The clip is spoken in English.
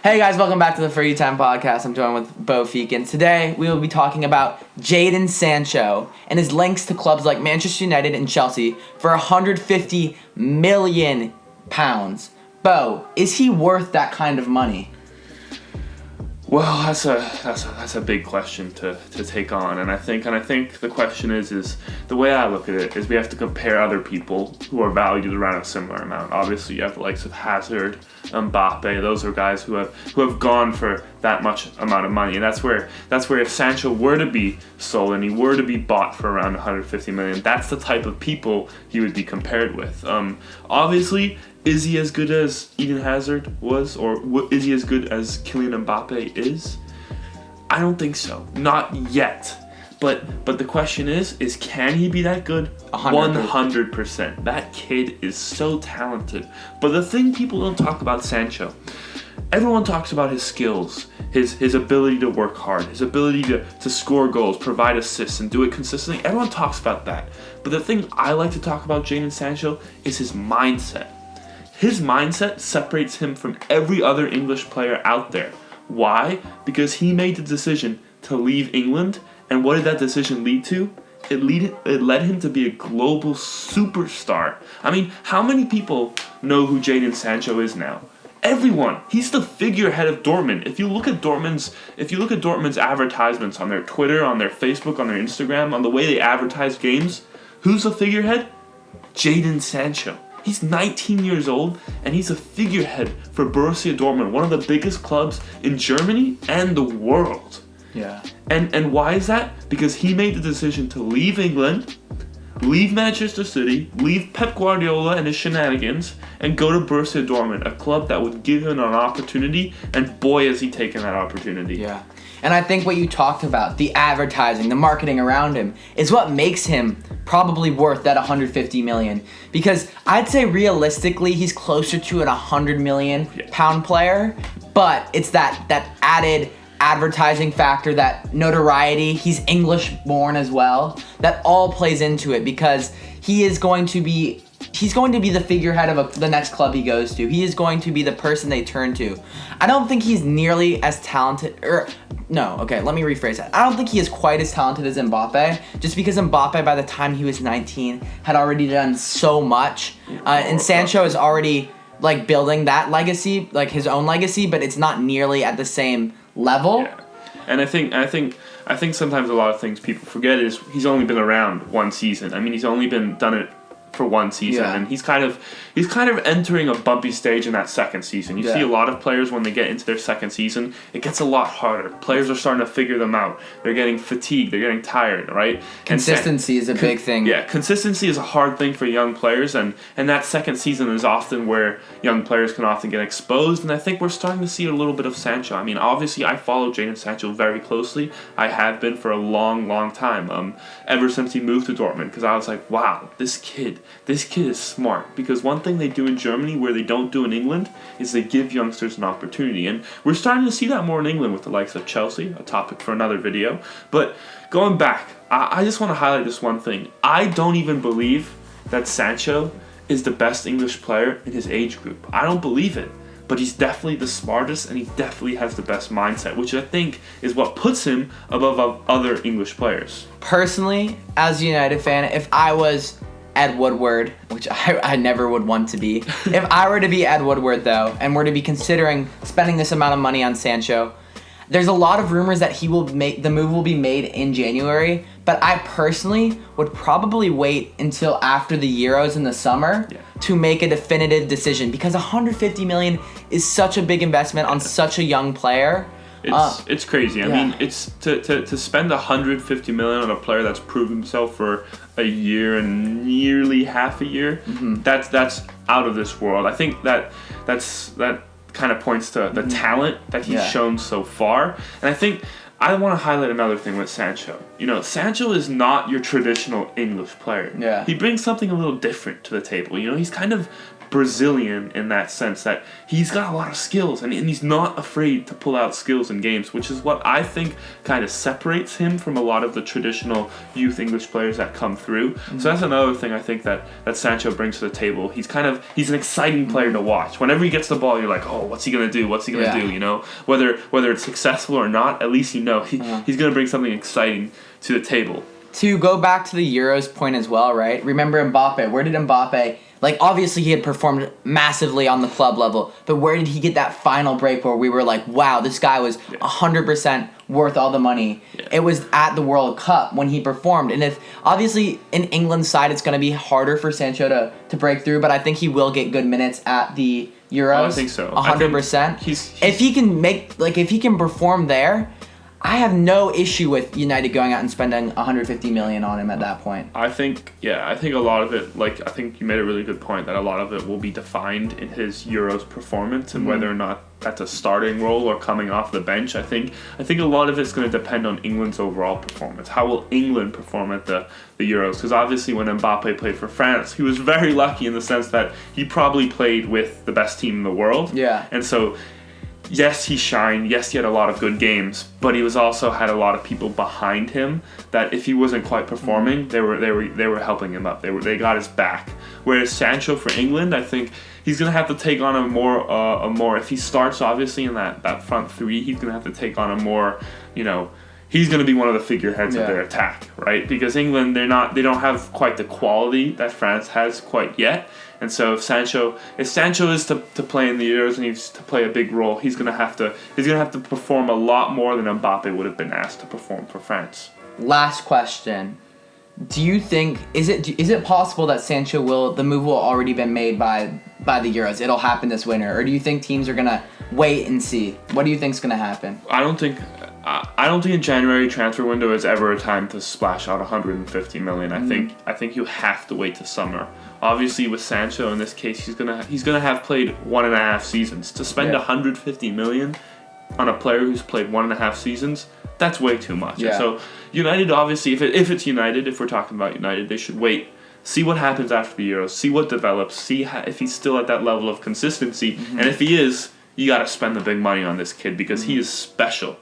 Hey guys, welcome back to the For You Time podcast. I'm joined with Bo Feekin. Today we will be talking about Jadon Sancho and his links to clubs like Manchester United and Chelsea for £150 million. Bo, is he worth that kind of money? Well, that's a big question to take on, and I think the question is the way I look at it is we have to compare other people who are valued around a similar amount. Obviously, you have the likes of Hazard, Mbappe. Those are guys who have gone for that much amount of money, and that's where if Sancho were to be sold and he were to be bought for around 150 million, that's the type of people he would be compared with. Obviously. Is he as good as Eden Hazard was, or is he as good as Kylian Mbappe is? I don't think so. Not yet. But the question is can he be that good? 100%. That kid is so talented. But the thing people don't talk about Sancho, everyone talks about his skills, his ability to work hard, his ability to score goals, provide assists, and do it consistently. Everyone talks about that. But the thing I like to talk about Jadon Sancho is his mindset. His mindset separates him from every other English player out there. Why? Because he made the decision to leave England, and what did that decision lead to? It led him to be a global superstar. I mean, how many people know who Jadon Sancho is now? Everyone. He's the figurehead of Dortmund. If you look at Dortmund's advertisements on their Twitter, on their Facebook, on their Instagram, on the way they advertise games, who's the figurehead? Jadon Sancho. He's 19 years old, and he's a figurehead for Borussia Dortmund, one of the biggest clubs in Germany and the world. Yeah. And why is that? Because he made the decision to leave England, leave Manchester City, leave Pep Guardiola and his shenanigans, and go to Borussia Dortmund, a club that would give him an opportunity, and boy, has he taken that opportunity. Yeah. And I think what you talked about, the advertising, the marketing around him, is what makes him probably worth that 150 million. Because I'd say realistically, he's closer to an 100 million pound player, but it's that added advertising factor, that notoriety. He's English born as well. That all plays into it because he's going to be the figurehead of the next club he goes to. He is going to be the person they turn to. I don't think he's nearly as talented, let me rephrase that. I don't think he is quite as talented as Mbappe, just because Mbappe, by the time he was 19, had already done so much. And Sancho is already building that legacy, his own legacy, but it's not nearly at the same level. Yeah. And I think sometimes a lot of things people forget is he's only been around one season. I mean, he's only done it for one season, and he's kind of entering a bumpy stage in that second season. You see a lot of players when they get into their second season, it gets a lot harder. Players are starting to figure them out. They're getting fatigued. They're getting tired, right? Consistency is a big thing. Yeah, consistency is a hard thing for young players, and that second season is often where young players can often get exposed, and I think we're starting to see a little bit of Sancho. I mean, obviously, I follow Jadon Sancho very closely. I have been for a long, long time, ever since he moved to Dortmund, because I was like, wow, this kid is smart, because one thing they do in Germany where they don't do in England is they give youngsters an opportunity, and we're starting to see that more in England with the likes of Chelsea, a topic for another video. But going back, I just want to highlight this one thing. I don't even believe that Sancho is the best English player in his age group. I don't believe it, but he's definitely the smartest, and he definitely has the best mindset, which I think is what puts him above other English players. Personally, as a United fan, if I was Ed Woodward, which I never would want to be. If I were to be Ed Woodward, though, and were to be considering spending this amount of money on Sancho, there's a lot of rumors that the move will be made in January, but I personally would probably wait until after the Euros in the summer to make a definitive decision, because 150 million is such a big investment on such a young player. It's crazy. I mean, it's to spend 150 million on a player that's proven himself for a year and nearly half a year. Mm-hmm. That's out of this world. I think that kind of points to the talent that he's shown so far. And I think I want to highlight another thing with Sancho. You know, Sancho is not your traditional English player. Yeah. He brings something a little different to the table. You know, he's kind of Brazilian in that sense, that he's got a lot of skills and he's not afraid to pull out skills in games, which is what I think kind of separates him from a lot of the traditional youth English players that come through. So that's another thing I think that Sancho brings to the table. He's an exciting player to watch. Whenever he gets the ball, you're like, oh, what's he gonna do? What's he gonna do? You know, whether it's successful or not, at least you know he's gonna bring something exciting to the table. To go back to the Euros point as well, right? Remember Mbappe. Where did Mbappe... Like, obviously, he had performed massively on the club level, but where did he get that final break where we were like, wow, this guy was 100% worth all the money? Yeah. It was at the World Cup when he performed. And if, obviously, in England's side, it's going to be harder for Sancho to break through, but I think he will get good minutes at the Euros. Oh, I think so. 100%. If he can perform there, I have no issue with United going out and spending 150 million on him at that point. I think a lot of it, I think you made a really good point that a lot of it will be defined in his Euros performance and whether or not that's a starting role or coming off the bench. I think a lot of it's going to depend on England's overall performance. How will England perform at the Euros? Because obviously when Mbappe played for France, he was very lucky in the sense that he probably played with the best team in the world. Yeah. And so, yes, he shined. Yes, he had a lot of good games, but he was also had a lot of people behind him that if he wasn't quite performing, they were helping him up. They got his back. Whereas Sancho for England, I think he's gonna have to take on a more. If he starts obviously in that front three, he's gonna have to take on a more, he's going to be one of the figureheads of their attack, right? Because England, they don't have quite the quality that France has quite yet. And so if Sancho is to play in the Euros and he's to play a big role, he's going to have to perform a lot more than Mbappe would have been asked to perform for France. Last question. Do you think is it possible that the move will already been made by the Euros? It'll happen this winter, or do you think teams are going to wait and see? What do you think's going to happen? I don't think a January transfer window is ever a time to splash out 150 million. I think you have to wait till summer. Obviously, with Sancho in this case, he's gonna have played 1.5 seasons. To spend 150 million on a player who's played 1.5 seasons, that's way too much. Yeah. And so United, obviously, if it's United, if we're talking about United, they should wait. See what happens after the Euros. See what develops. See if he's still at that level of consistency. And if he is, you got to spend the big money on this kid because he is special.